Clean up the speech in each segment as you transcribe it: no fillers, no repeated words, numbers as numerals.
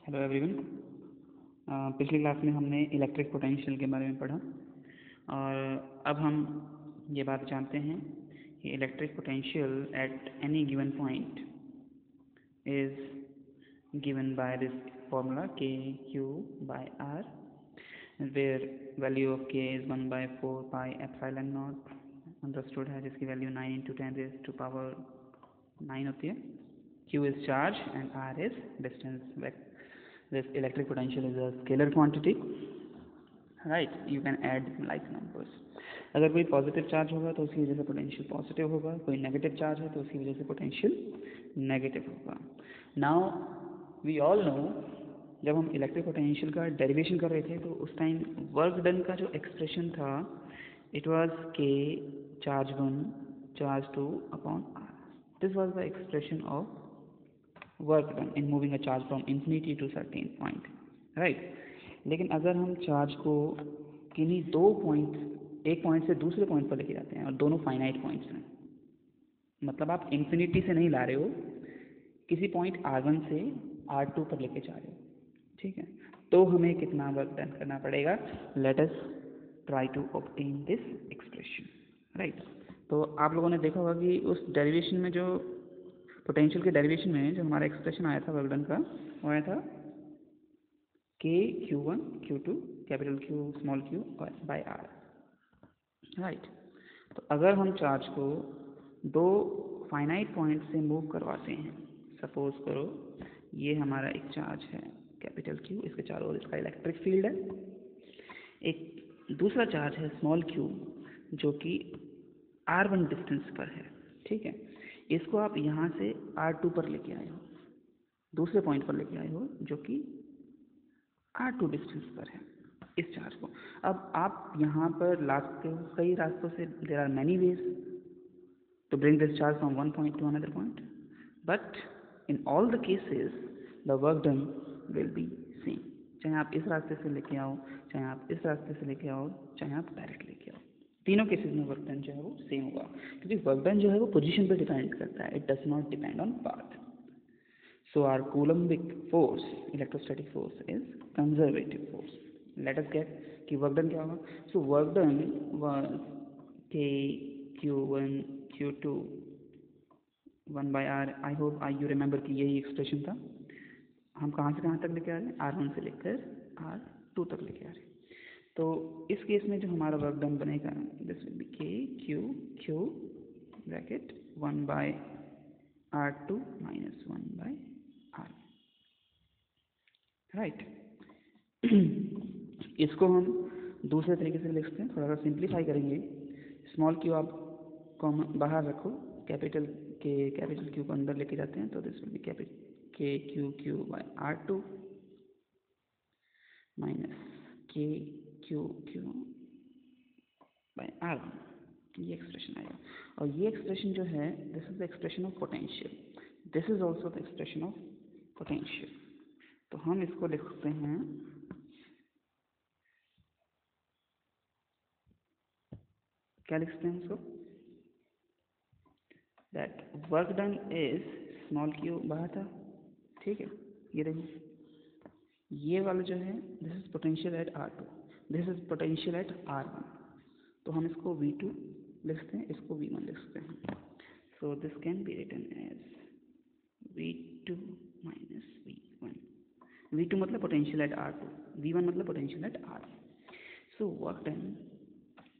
Hello everyone. पिछली class में हमने इलेक्ट्रिक पोटेंशियल के बारे में पढ़ा और अब हम ये बात जानते हैं कि electric potential at any given point is given by this formula K Q by R, where value of K is 1/4 pi epsilon naught understood है, जिसकी वैल्यू 9 × 10⁹ होती है। Q is charge and R is distance. This electric potential is a scalar quantity, right? You can add like numbers. अगर कोई positive charge होगा तो उसकी वजह से पोटेंशियल पॉजिटिव होगा, कोई नेगेटिव चार्ज है तो उसकी वजह से पोटेंशियल नेगेटिव होगा। नाउ वी ऑल नो, जब हम इलेक्ट्रिक पोटेंशियल का डेरिवेशन कर रहे थे तो उस टाइम वर्क डन का जो एक्सप्रेशन था, it was K charge 1 charge 2 upon R. This was the expression of work done in moving a charge from infinity to certain point, right? लेकिन अगर हम चार्ज को किन्हीं दो पॉइंट, एक पॉइंट से दूसरे पॉइंट पर लेके जाते हैं और दोनों फाइनाइट पॉइंट्स हैं, मतलब आप इन्फिनिटी से नहीं ला रहे हो, किसी पॉइंट R1 से R2 पर लेके जा रहे हो, ठीक है, तो हमें कितना वर्क डन करना पड़ेगा? Let us try to obtain this expression, right? तो आप लोगों ने देखा होगा कि उस डेरिवेशन में, जो पोटेंशियल के डेरिवेशन में जो हमारा एक्सप्रेशन आया था वर्क डन का, वो आया था K Q1 Q2 capital Q small q by R, right? तो अगर हम चार्ज को दो फाइनाइट पॉइंट से मूव करवाते हैं, सपोज करो ये हमारा एक चार्ज है कैपिटल Q, इसके चारों ओर इसका इलेक्ट्रिक फील्ड है। एक दूसरा चार्ज है स्मॉल q जो कि R1 डिस्टेंस पर है, ठीक है। इसको आप यहाँ से R2 पर लेके आए हो, दूसरे पॉइंट पर लेके आए हो जो कि R2 डिस्टेंस पर है इस चार्ज को। अब आप यहाँ पर ला सकते हो कई रास्तों से, there are many ways to bring this charge from one point to another point, but in all the cases the work done will be same. चाहे आप इस रास्ते से लेके आओ, चाहे आप इस रास्ते से लेके आओ, चाहे आप डायरेक्ट लेके आओ, तीनों केसेस में वर्क डन जो है वो सेम होगा, क्योंकि वर्क डन जो है वो पोजीशन पर डिपेंड करता है, it does not depend on path. So our coulombic force, electrostatic force, is conservative force. Let us get कि वर्क डन क्या होगा। सो वर्क डन वाज के Q1 Q2 1/r। I hope you remember कि यही expression था। हम कहाँ से कहाँ तक लेके आ रहे हैं? R1 से लेकर R2 तक लेके आ रहे हैं। तो इस केस में जो हमारा वर्क डन बनेगा, दिस विल बी के Q bracket 1/R2 minus 1/R, right? इसको हम दूसरे तरीके से लिख सकते हैं, थोड़ा सा सिंप्लीफाई करेंगे। स्मॉल q आप कॉमन बाहर रखो, कैपिटल Q को अंदर लेके जाते हैं, तो दिस विल बी कैपिटल के Q बाय R2 माइनस के Q बाय R1, ये एक्सप्रेशन आएगा। और ये एक्सप्रेशन जो है, this is the expression of potential, this is also the expression of potential. तो हम इसको लिख सकते हैं क्या लिख सकते हैं इसको? That work done is small q बाहर था, ठीक है, ये देखो ये वाला जो है, this is potential at R2, this is potential at R1, तो हम इसको V2 लिखते हैं, इसको V1 लिखते हैं। So this can be written as V2 minus V1। V2 मतलब पोटेंशियल एट R2, V1 मतलब potential at R1। So work done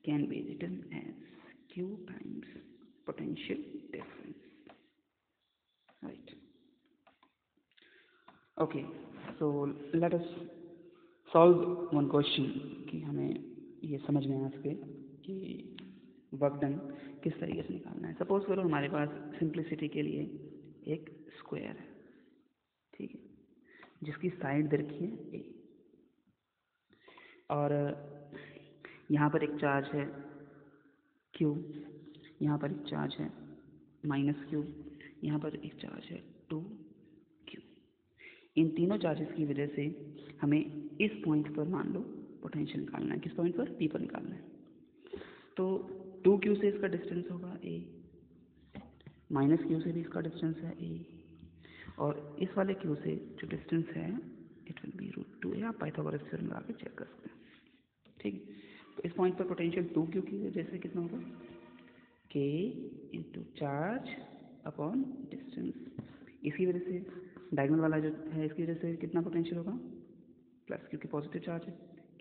can be written as Q times potential difference, right? Okay, so let us solve one question कि हमें ये समझ में आ सके कि work done किस तरीके से निकालना है। सपोज करो हमारे पास सिंप्लिसिटी के लिए एक स्क्वायर है, ठीक है, जिसकी साइड दे रखी है a, और यहाँ पर एक चार्ज है q, यहाँ पर एक चार्ज है -q, यहाँ पर एक चार्ज है 2q। इन तीनों चार्जेस की वजह से हमें इस पॉइंट पर मान लो पोटेंशियल निकालना है। किस पॉइंट पर? P पर निकालना है। तो 2q से इसका डिस्टेंस होगा a, -q से भी इसका डिस्टेंस है a, और इस वाले q से जो डिस्टेंस है इट विल बी √2a। आप पाइथागोरस थ्योरम लगा के चेक कर सकते हैं, ठीक। तो इस पॉइंट पर पोटेंशियल 2q की वजह से कितना होगा, k into charge upon distance. इसकी वजह से डायगोनल वाला जो है इसकी वजह से कितना पोटेंशियल होगा, प्लस, क्योंकि पॉजिटिव चार्ज है,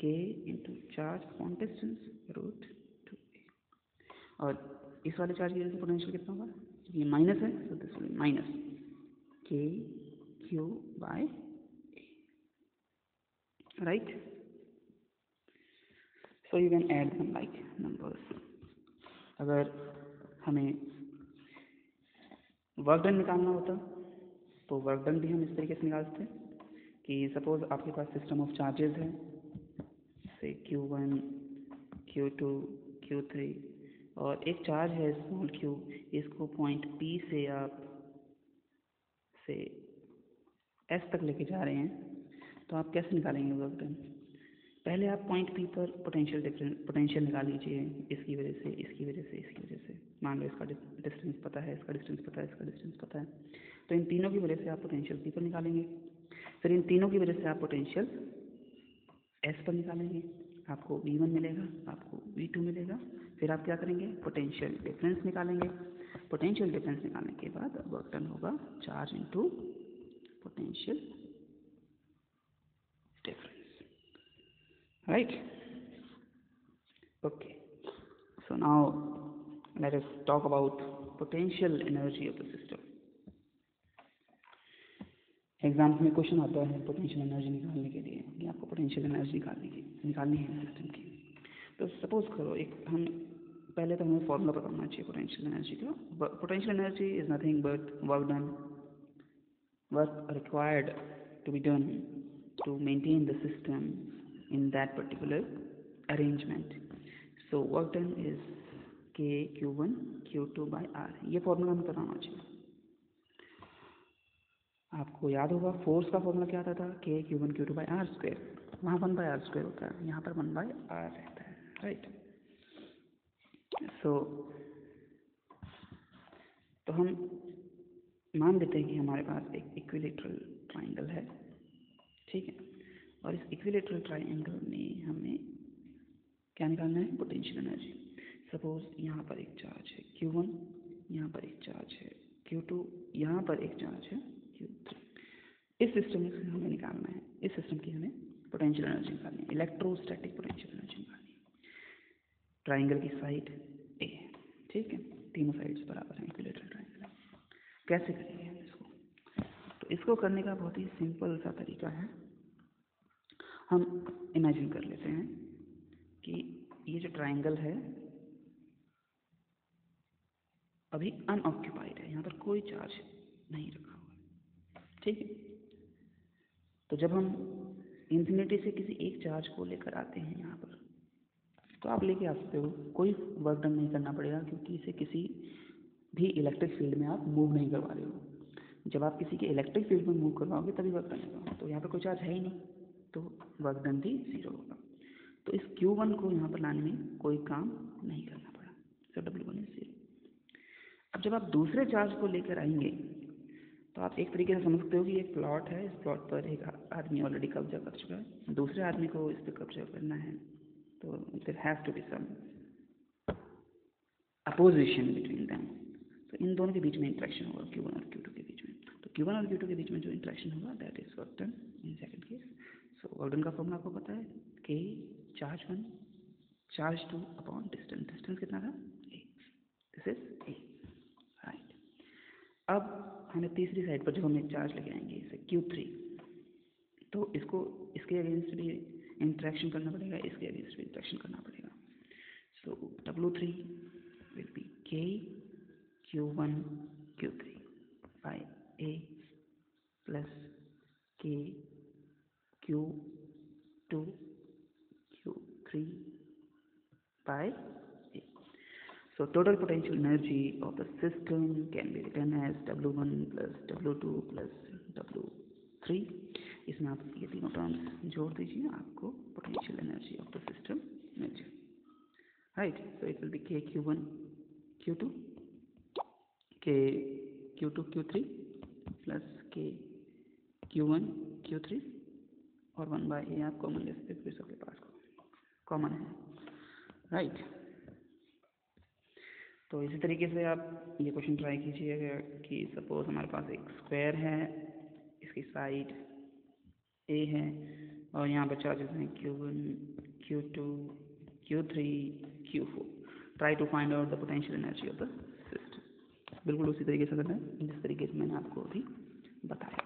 k into charge upon distance √2a। और इस वाले चार्ज की वजह से पोटेंशियल कितना होगा, ये माइनस है, तो this will minus k q by a, right. So you can add some like numbers. अगर हमें वर्क डन निकालना होता तो वर्क डन भी हम इस तरीके से निकालते हैं कि सपोज आपके पास सिस्टम ऑफ चार्जेस है, से q1 q2 q3, और एक चार्ज है स्मॉल q, इसको पॉइंट P से आप से S तक लेके जा रहे हैं, तो आप कैसे निकालेंगे वर्क डन। पहले आप पॉइंट P पर पोटेंशियल निकाल लीजिए, इसकी वजह से, इसकी वजह से, इसकी वजह से। मान लो इसका डिस्टेंस पता है, इसका डिस्टेंस पता है, इसका डिस्टेंस पता है, तो इन तीनों की वजह से आप पोटेंशियल P पर निकालेंगे। फिर इन तीनों की वजह से आप पोटेंशियल S पर निकालेंगे, आपको V1 मिलेगा, आपको V2 मिलेगा। फिर आप क्या करेंगे, पोटेंशियल डिफरेंस निकालेंगे। पोटेंशियल डिफरेंस निकालने के बाद वर्क डन होगा charge into potential difference, right? Okay, so now let us talk about potential energy of the system. Exams में क्वेश्चन आता है पोटेंशियल एनर्जी निकालने के लिए कि आपको पोटेंशियल एनर्जी निकालनी है सिस्टम की। तो सपोज करो हम पहले तो हमें फॉर्मूला पता होना चाहिए पोटेंशियल एनर्जी का। Potential energy is nothing but work done, work required to be done to maintain the system in that particular arrangement. So work done is k q1 q2 by r। ये formula हमें पता होना चाहिए। आपको याद होगा force का formula क्या आता था, k q1 q2 by r square. वहाँ 1 by r स्क्वायर होता है, यहाँ पर 1 by r रहता है, राइट। सो तो हम मान लेते हैं कि हमारे पास एक इक्विलेटरल ट्राइंगल है, ठीक है। और इस इक्विलेटरल ट्राइंगल में हमें क्या निकालना है, पोटेंशियल एनर्जी। सपोज यहाँ पर एक चार्ज है q1, यहाँ पर एक चार्ज है q2, यहाँ पर एक चार्ज है q3। इस सिस्टम से हमें निकालना है, इस सिस्टम की हमें पोटेंशियल एनर्जी निकालनी है, इलेक्ट्रोस्टैटिक पोटेंशियल एनर्जी निकालनी है। ट्राइंगल की साइड A है, ठीक है, तीनों साइड्स बराबर हैं, इक्विलेटरल ट्राइंगल। कैसे करेंगे हम इसको, तो इसको करने का बहुत ही सिंपल सा तरीका है। हम इमेजिन कर लेते हैं कि ये जो ट्राइंगल है अभी अनऑक्यूपाइड है, यहाँ पर कोई चार्ज नहीं रखा हुआ, ठीक है। तो जब हम इंफिनिटी से किसी एक चार्ज को लेकर आते हैं यहाँ पर, तो आप लेके आ सकते हो, कोई वर्क डन नहीं करना पड़ेगा, क्योंकि इसे किसी भी इलेक्ट्रिक फील्ड में आप मूव नहीं करवा रहे हो। जब आप किसी के इलेक्ट्रिक फील्ड में मूव करवाओगे तभी वर्क डन होगा, तो यहाँ पर कोई चार्ज है ही नहीं, तो वर्क डन भी 0 होगा। तो इस Q1 को यहाँ पर लाने में कोई काम नहीं करना पड़ा, तो W1 is 0। अब जब आप दूसरे चार्ज को लेकर आएंगे तो आप एक तरीके से समझ सकते हो कि एक प्लॉट है, इस प्लॉट पर एक आदमी ऑलरेडी कब्जा कर चुका है, दूसरे आदमी को इस पर कब्जा करना है, तो there has to be some opposition between them. तो इन दोनों के बीच में इंटरेक्शन होगा, Q1 और Q2 के बीच में। तो Q1 और Q2 के बीच में जो इंटरेक्शन होगा that is work done in second case. So work done का फॉर्मूला आपको पता है, k charge 1 charge 2 upon distance. Distance कितना था, a, this is a, right. अब हमें तीसरी साइड पर जब हम एक चार्ज लेके आएंगे इसे Q3, तो इसको इसके अगेंस्ट भी इंटरेक्शन करना पड़ेगा, इसके अगेंस्ट भी इंटरेक्शन करना पड़ेगा। सो W3 will be k q1 q3 by a plus k q2 q3 by a. So total potential energy of the system can be written as W1 plus W2 plus W3। इसमें आप ये तीनों terms जोड़ दीजिए, आपको potential energy of the system मिल जाए, right. So it will be k q1 q2 k q2 q3 plus k q1 q3 और 1/a आप कॉमन ले सकते, फिर सबके पास कॉमन है, राइट। तो इसी तरीके से आप ये क्वेश्चन ट्राई कीजिएगा कि सपोज हमारे पास एक स्क्वायर है, इसकी साइड a है और यहाँ पर चार्जेस हैं Q1, Q2, Q3, Q4। Try to find out the potential energy of the system. बिल्कुल उसी तरीके से करना है जिस तरीके से मैंने आपको अभी बताया।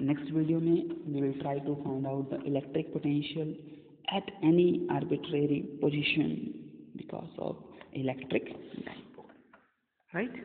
नेक्स्ट वीडियो में we will try to find out the electric potential at any arbitrary position because of electric dipole, right.